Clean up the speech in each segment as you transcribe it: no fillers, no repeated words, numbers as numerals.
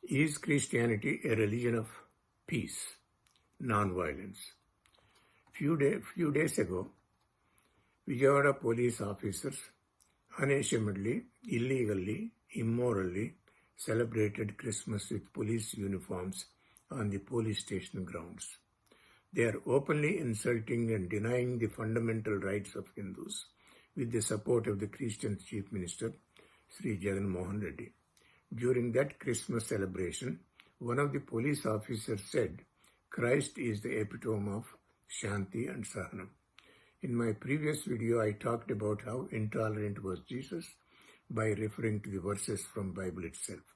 Is Christianity a religion of peace, non-violence? Few days ago, Vijayawada police officers unashamedly, illegally, immorally celebrated Christmas with police uniforms on the police station grounds. They are openly insulting and denying the fundamental rights of Hindus with the support of the Christian Chief Minister, Sri Jagan Mohan Reddy. During that Christmas celebration, one of the police officers said, "Christ is the epitome of Shanti and Sahanam." In my previous video, I talked about how intolerant was Jesus by referring to the verses from Bible itself.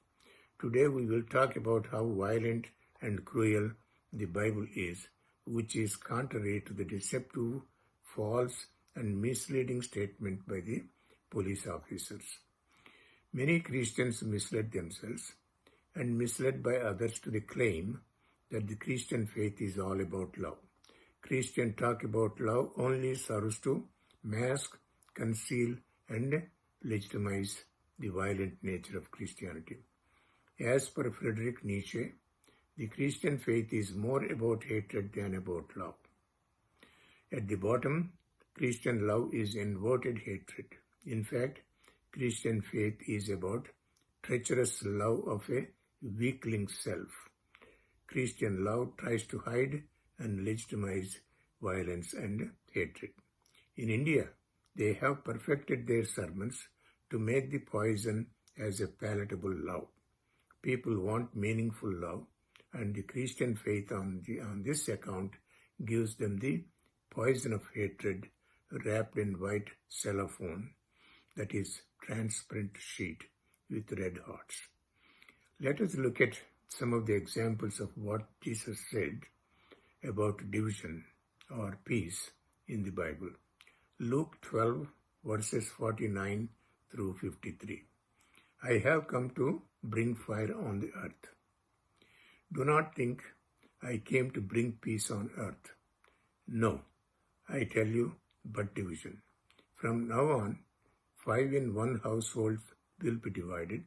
Today we will talk about how violent and cruel the Bible is, which is contrary to the deceptive, false, and misleading statement by the police officers. Many Christians misled themselves and misled by others to the claim that the Christian faith is all about love. Christian talk about love only serves to mask, conceal, and legitimize the violent nature of Christianity. As per Friedrich Nietzsche, the Christian faith is more about hatred than about love. At the bottom, Christian love is inverted hatred. In fact, Christian faith is about treacherous love of a weakling self. Christian love tries to hide and legitimize violence and hatred. In India, they have perfected their sermons to make the poison as a palatable love. People want meaningful love, and the Christian faith on this account gives them the poison of hatred wrapped in white cellophane, that is, transparent sheet with red hearts. Let us look at some of the examples of what Jesus said about division or peace in the Bible. Luke 12 verses 49 through 53. I have come to bring fire on the earth. Do not think I came to bring peace on earth. No, I tell you, but division. From now on, 5 in one household will be divided,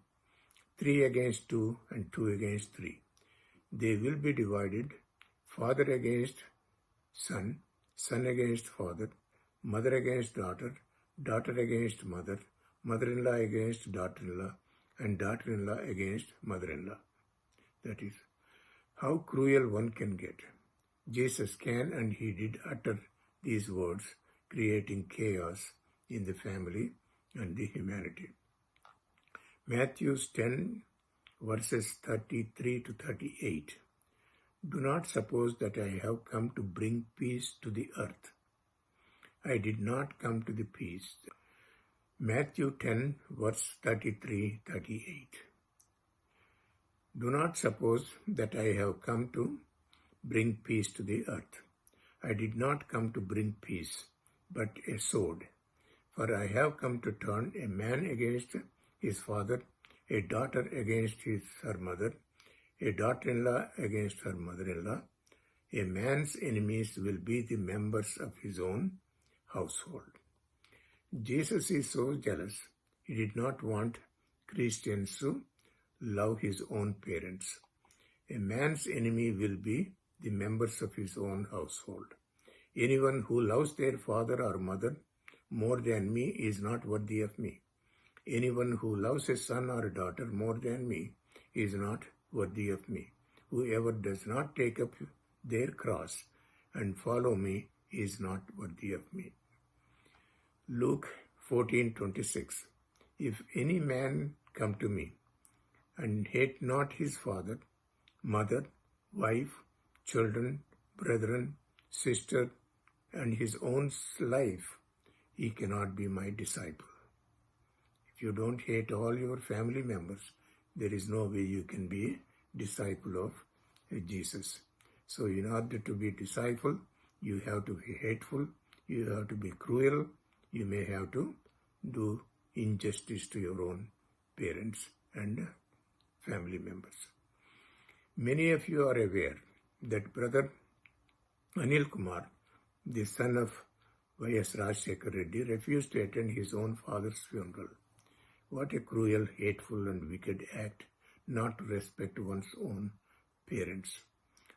3 against 2 and 2 against 3. They will be divided, father against son, son against father, mother against daughter, daughter against mother, mother-in-law against daughter-in-law, and daughter-in-law against mother-in-law. That is how cruel one can get. Jesus can and he did utter these words, creating chaos in the family and the humanity. Matthew 10 verses 33 to 38. Do not suppose that I have come to bring peace to the earth. I did not come to the peace. Matthew 10 verse 33-38. Do not suppose that I have come to bring peace to the earth. I did not come to bring peace, but a sword. For I have come to turn a man against his father, a daughter against her mother, a daughter-in-law against her mother-in-law. A man's enemies will be the members of his own household. Jesus is so jealous, he did not want Christians to love his own parents. A man's enemy will be the members of his own household. Anyone who loves their father or mother more than me is not worthy of me. Anyone who loves a son or a daughter more than me is not worthy of me. Whoever does not take up their cross and follow me is not worthy of me. Luke 14:26. If any man come to me and hate not his father, mother, wife, children, brethren, sister, and his own life, he cannot be my disciple. If you don't hate all your family members, there is no way you can be a disciple of Jesus. So in order to be a disciple, you have to be hateful, you have to be cruel, you may have to do injustice to your own parents and family members. Many of you are aware that Brother Anil Kumar, the son of Y.S. Rajshekhar Reddy, refused to attend his own father's funeral. What a cruel, hateful and wicked act not to respect one's own parents.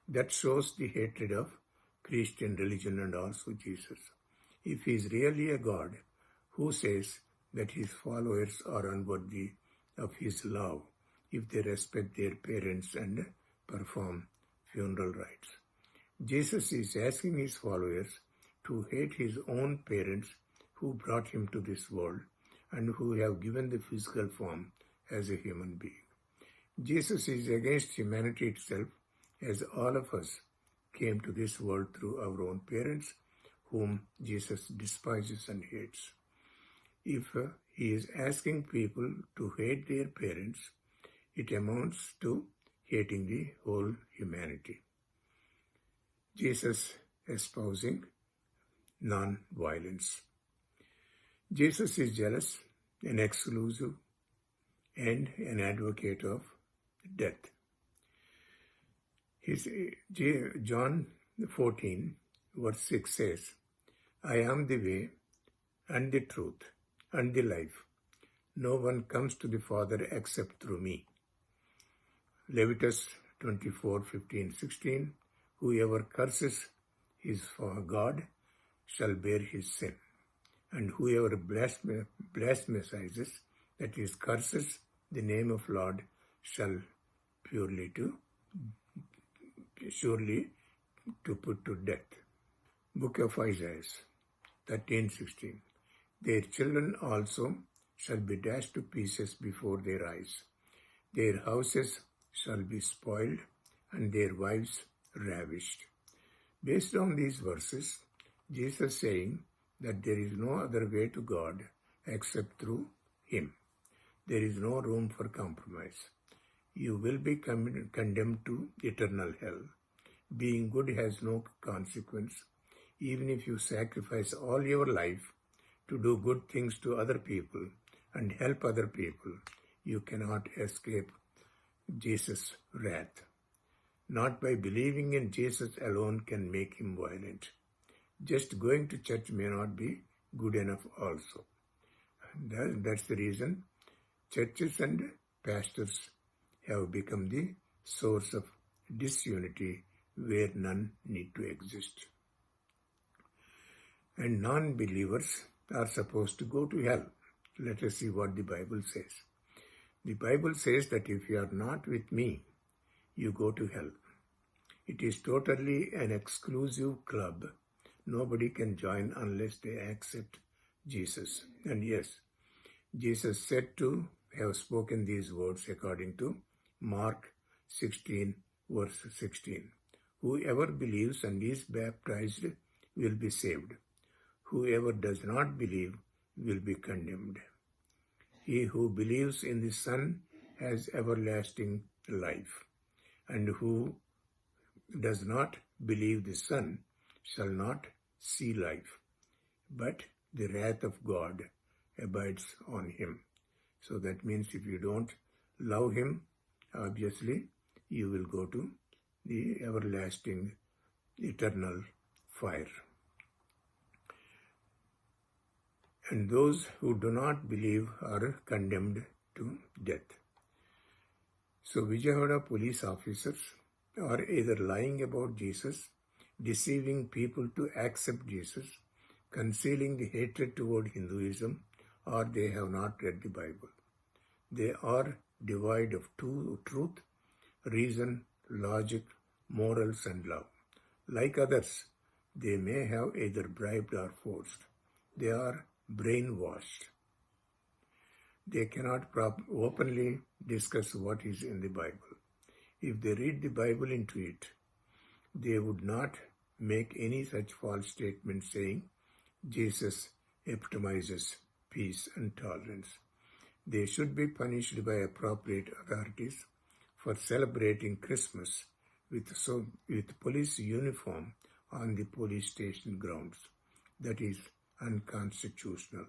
That shows the hatred of Christian religion and also Jesus. If he is really a God who says that his followers are unworthy of his love if they respect their parents and perform funeral rites. Jesus is asking his followers to hate his own parents who brought him to this world and who have given the physical form as a human being. Jesus is against humanity itself, as all of us came to this world through our own parents, whom Jesus despises and hates. If he is asking people to hate their parents, it amounts to hating the whole humanity. Jesus espousing non-violence. Jesus is jealous and exclusive and an advocate of death. John 14, verse 6 says, I am the way and the truth and the life. No one comes to the Father except through me. Leviticus 24, 15, 16, whoever curses his God shall bear his sin, and whoever blasphemes, that is, curses the name of Lord, shall surely to put to death. Book of Isaiah 13:16. Their children also shall be dashed to pieces before their eyes. Their houses shall be spoiled and their wives ravished. Based on these verses, Jesus saying that there is no other way to God except through him. There is no room for compromise. You will be condemned to eternal hell. Being good has no consequence. Even if you sacrifice all your life to do good things to other people and help other people, you cannot escape Jesus' wrath. Not by believing in Jesus alone can make him violent. Just going to church may not be good enough also. That's the reason churches and pastors have become the source of disunity where none need to exist. And non-believers are supposed to go to hell. Let us see what the Bible says. The Bible says that if you are not with me, you go to hell. It is totally an exclusive club. Nobody can join unless they accept Jesus. And yes, Jesus said to have spoken these words according to Mark 16, verse 16. Whoever believes and is baptized will be saved. Whoever does not believe will be condemned. He who believes in the Son has everlasting life, and who does not believe the Son shall not see life, but the wrath of God abides on him. So that means if you don't love him, obviously you will go to the everlasting eternal fire. And those who do not believe are condemned to death. So Vijayawada police officers are either lying about Jesus, deceiving people to accept Jesus, concealing the hatred toward Hinduism, or they have not read the Bible. They are devoid of truth, reason, logic, morals, and love. Like others, they may have either bribed or forced. They are brainwashed. They cannot openly discuss what is in the Bible. If they read the Bible into it, they would not make any such false statement saying Jesus epitomizes peace and tolerance. They should be punished by appropriate authorities for celebrating Christmas with police uniform on the police station grounds. That is unconstitutional.